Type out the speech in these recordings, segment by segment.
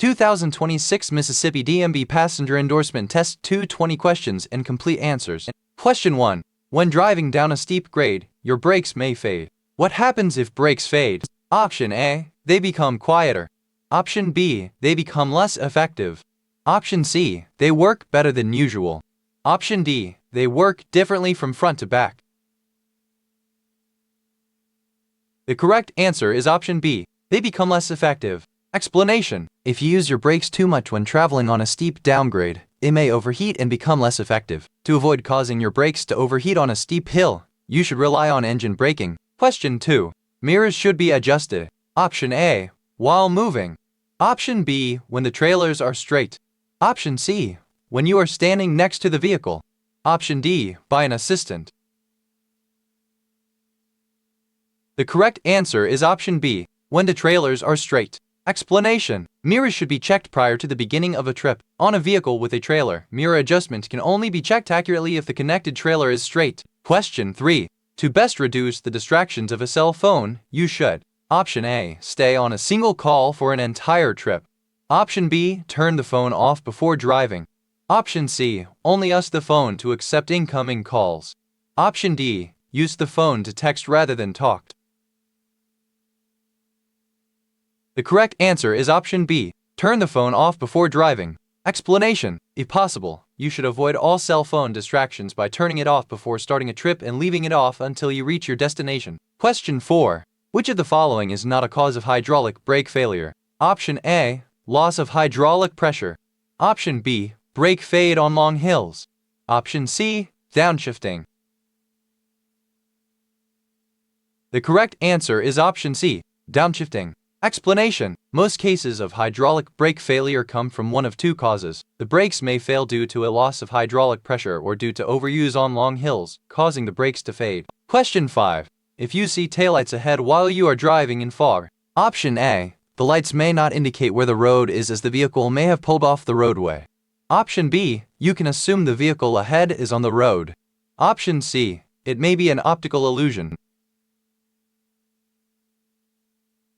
2026 Mississippi DMV Passenger Endorsement Test 220 questions and complete answers. Question 1. When driving down a steep grade, your brakes may fade. What happens if brakes fade? Option A. They become quieter. Option B. They become less effective. Option C. They work better than usual. Option D. They work differently from front to back. The correct answer is option B. They become less effective. Explanation: if you use your brakes too much when traveling on a steep downgrade, it may overheat and become less effective. To avoid causing your brakes to overheat on a steep hill, you should rely on engine braking. Question 2. Mirrors should be adjusted. Option A. While moving. Option B. When the trailers are straight. Option C. When you are standing next to the vehicle. Option D. By an assistant. The correct answer is option B. When the trailers are straight. Explanation: mirrors should be checked prior to the beginning of a trip. On a vehicle with a trailer, mirror adjustment can only be checked accurately if the connected trailer is straight. Question 3. To best reduce the distractions of a cell phone, you should: Option A. Stay on a single call for an entire trip. Option B. Turn the phone off before driving. Option C. Only use the phone to accept incoming calls. Option D. Use the phone to text rather than talk. The correct answer is option B. Turn the phone off before driving. Explanation: if possible, you should avoid all cell phone distractions by turning it off before starting a trip and leaving it off until you reach your destination. Question 4. Which of the following is not a cause of hydraulic brake failure? Option A. Loss of hydraulic pressure. Option B. Brake fade on long hills. Option C. Downshifting. The correct answer is option C. Downshifting. Explanation: most cases of hydraulic brake failure come from one of two causes. The brakes may fail due to a loss of hydraulic pressure or due to overuse on long hills, causing the brakes to fade. Question 5. If you see taillights ahead while you are driving in fog. Option A. The lights may not indicate where the road is as the vehicle may have pulled off the roadway. Option B. You can assume the vehicle ahead is on the road. Option C. It may be an optical illusion.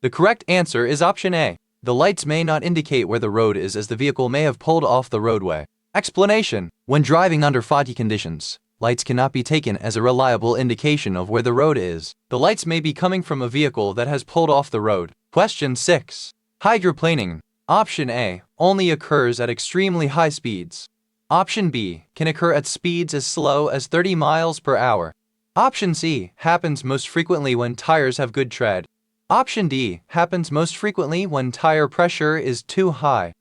The correct answer is option A. The lights may not indicate where the road is as the vehicle may have pulled off the roadway. Explanation: when driving under foggy conditions, lights cannot be taken as a reliable indication of where the road is. The lights may be coming from a vehicle that has pulled off the road. Question 6. Hydroplaning. Option A. Only occurs at extremely high speeds. Option B. Can occur at speeds as slow as 30 miles per hour. Option C. Happens most frequently when tires have good tread. Option D. Happens most frequently when tire pressure is too high.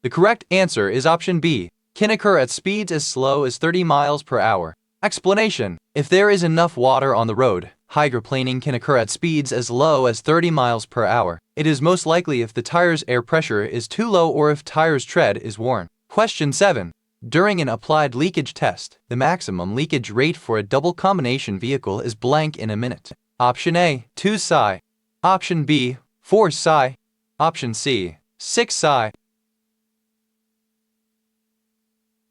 The correct answer is option B. Can occur at speeds as slow as 30 miles per hour. Explanation: if there is enough water on the road, hydroplaning can occur at speeds as low as 30 miles per hour. It is most likely if the tire's air pressure is too low or if tire's tread is worn. Question 7. During an applied leakage test, the maximum leakage rate for a double combination vehicle is blank in a minute. Option A. 2 psi. Option B. 4 psi. Option C. 6 psi.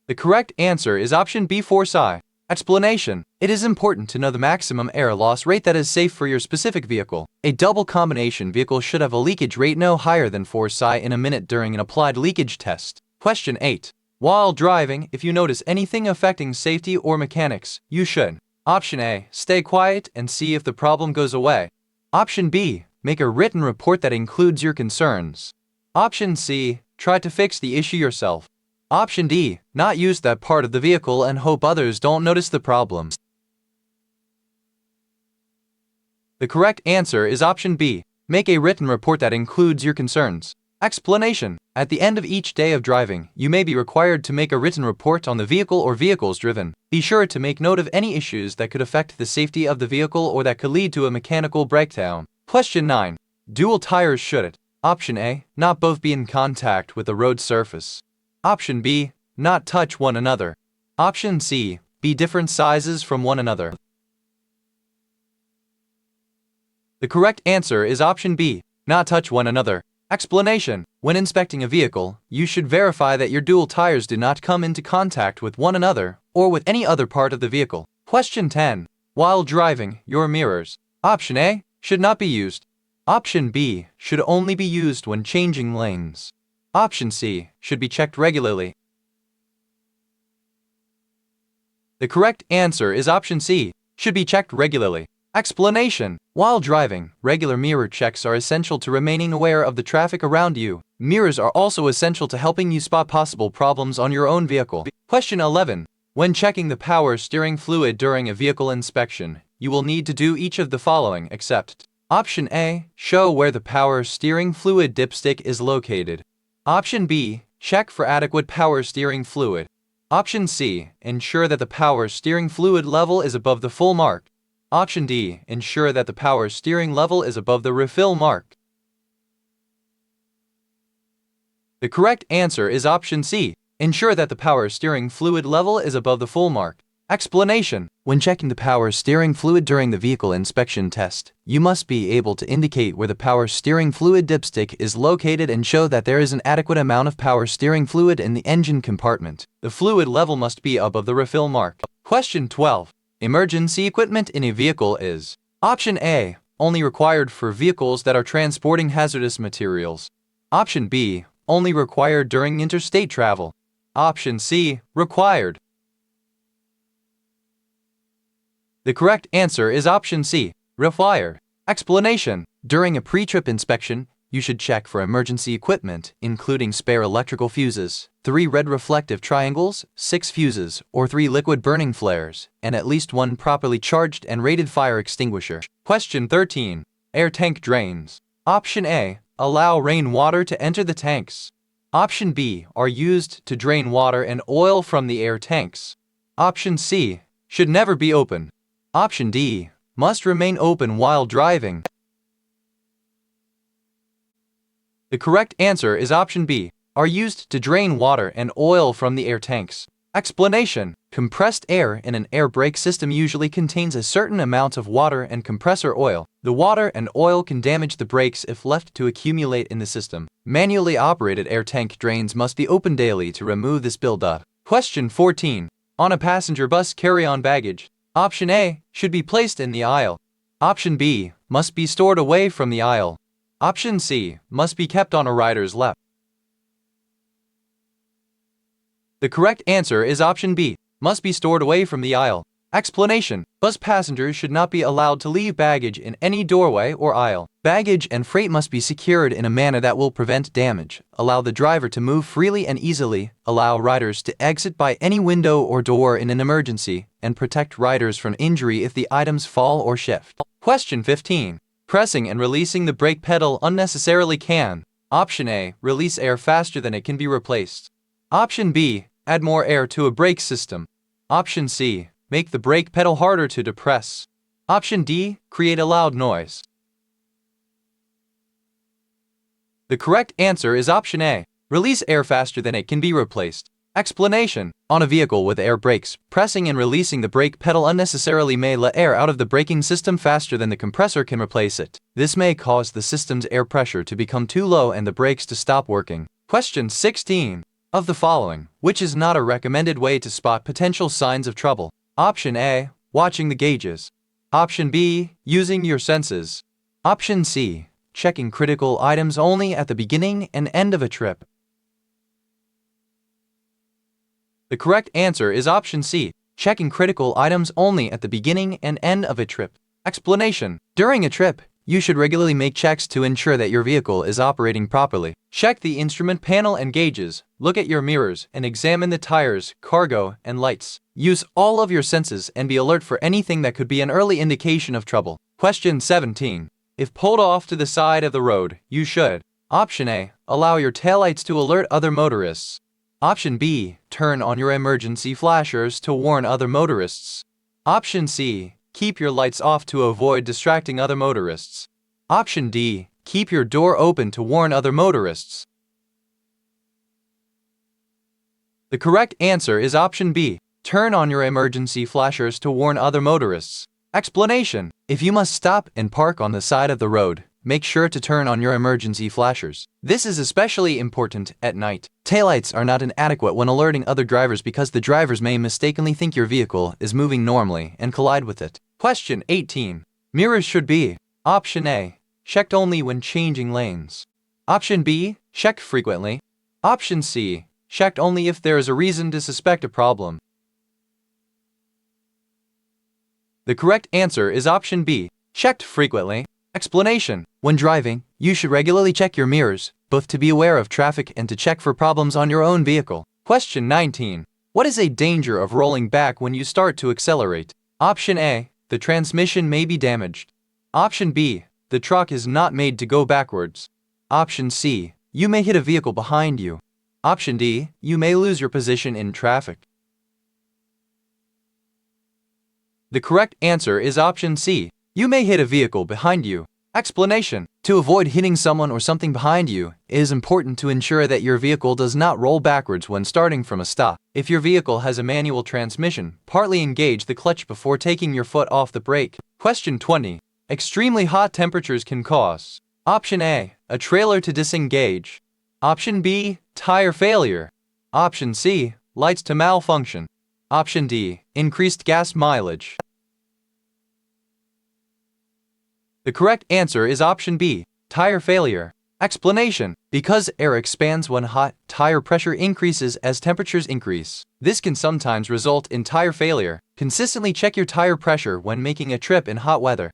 The correct answer is option B. 4 psi. Explanation: it is important to know the maximum air loss rate that is safe for your specific vehicle. A double combination vehicle should have a leakage rate no higher than 4 psi in a minute during an applied leakage test. Question 8. While driving, if you notice anything affecting safety or mechanics, you should: Option A. Stay quiet and see if the problem goes away. Option B. Make a written report that includes your concerns. Option C. Try to fix the issue yourself. Option D. Not use that part of the vehicle and hope others don't notice the problems. The correct answer is option B. Make a written report that includes your concerns. Explanation: at the end of each day of driving, you may be required to make a written report on the vehicle or vehicles driven. Be sure to make note of any issues that could affect the safety of the vehicle or that could lead to a mechanical breakdown. Question 9. Dual tires should it? Option A. Not both be in contact with the road surface. Option B. Not touch one another. Option C. Be different sizes from one another. The correct answer is option B. Not touch one another. Explanation: when inspecting a vehicle, you should verify that your dual tires do not come into contact with one another or with any other part of the vehicle. Question 10. While driving, your mirrors. Option A. Should not be used. Option B, should only be used when changing lanes. Option C, should be checked regularly. The correct answer is option C, should be checked regularly. Explanation: while driving, regular mirror checks are essential to remaining aware of the traffic around you. Mirrors are also essential to helping you spot possible problems on your own vehicle. Question 11. When checking the power steering fluid during a vehicle inspection, you will need to do each of the following except: Option A, show where the power steering fluid dipstick is located. Option B, check for adequate power steering fluid. Option C, ensure that the power steering fluid level is above the full mark. Option D, ensure that the power steering level is above the refill mark. The correct answer is option C, ensure that the power steering fluid level is above the full mark. Explanation: when checking the power steering fluid during the vehicle inspection test, you must be able to indicate where the power steering fluid dipstick is located and show that there is an adequate amount of power steering fluid in the engine compartment. The fluid level must be above the refill mark. Question 12. Emergency equipment in a vehicle is: Option A, only required for vehicles that are transporting hazardous materials. Option B, only required during interstate travel. Option C, required. The correct answer is option C, required. Explanation: during a pre-trip inspection, you should check for emergency equipment, including spare electrical fuses, 3 red reflective triangles, 6 fuses, or 3 liquid burning flares, and at least 1 properly charged and rated fire extinguisher. Question 13. Air tank drains. Option A, allow rainwater to enter the tanks. Option B, are used to drain water and oil from the air tanks. Option C, should never be open. Option D, must remain open while driving. The correct answer is option B, are used to drain water and oil from the air tanks. Explanation: compressed air in an air brake system usually contains a certain amount of water and compressor oil. The water and oil can damage the brakes if left to accumulate in the system. Manually operated air tank drains must be opened daily to remove this buildup. Question 14. On a passenger bus carry-on baggage, Option A, should be placed in the aisle. Option B, must be stored away from the aisle. Option C, must be kept on a rider's lap. The correct answer is option B, must be stored away from the aisle. Explanation: bus passengers should not be allowed to leave baggage in any doorway or aisle. Baggage and freight must be secured in a manner that will prevent damage, allow the driver to move freely and easily, allow riders to exit by any window or door in an emergency, and protect riders from injury if the items fall or shift. Question 15. Pressing and releasing the brake pedal unnecessarily can: Option A, release air faster than it can be replaced. Option B, add more air to a brake system. Option C, make the brake pedal harder to depress. Option D, create a loud noise. The correct answer is option A, release air faster than it can be replaced. Explanation: on a vehicle with air brakes, pressing and releasing the brake pedal unnecessarily may let air out of the braking system faster than the compressor can replace it. This may cause the system's air pressure to become too low and the brakes to stop working. Question 16. Of the following, which is not a recommended way to spot potential signs of trouble? Option A, watching the gauges. Option B, using your senses. Option C, checking critical items only at the beginning and end of a trip. The correct answer is option C, checking critical items only at the beginning and end of a trip. Explanation: during a trip, you should regularly make checks to ensure that your vehicle is operating properly. Check the instrument panel and gauges, look at your mirrors, and examine the tires, cargo, and lights. Use all of your senses and be alert for anything that could be an early indication of trouble. Question 17. If pulled off to the side of the road, you should: Option A, allow your taillights to alert other motorists. Option B, turn on your emergency flashers to warn other motorists. Option C, keep your lights off to avoid distracting other motorists. Option D, keep your door open to warn other motorists. The correct answer is option B, turn on your emergency flashers to warn other motorists. Explanation: if you must stop and park on the side of the road, make sure to turn on your emergency flashers. This is especially important at night. Taillights are not inadequate when alerting other drivers because the drivers may mistakenly think your vehicle is moving normally and collide with it. Question 18. Mirrors should be: Option A, checked only when changing lanes. Option B, checked frequently. Option C, checked only if there is a reason to suspect a problem. The correct answer is option B, checked frequently. Explanation: when driving, you should regularly check your mirrors, both to be aware of traffic and to check for problems on your own vehicle. Question 19. What is a danger of rolling back when you start to accelerate? Option A, the transmission may be damaged. Option B, the truck is not made to go backwards. Option C, you may hit a vehicle behind you. Option D, you may lose your position in traffic. The correct answer is option C. You may hit a vehicle behind you. Explanation: to avoid hitting someone or something behind you, it is important to ensure that your vehicle does not roll backwards when starting from a stop. If your vehicle has a manual transmission, partly engage the clutch before taking your foot off the brake. Question 20. Extremely hot temperatures can cause: Option A, a trailer to disengage. Option B, tire failure. Option C, lights to malfunction. Option D, increased gas mileage. The correct answer is option B, tire failure. Explanation: because air expands when hot, tire pressure increases as temperatures increase. This can sometimes result in tire failure. Consistently check your tire pressure when making a trip in hot weather.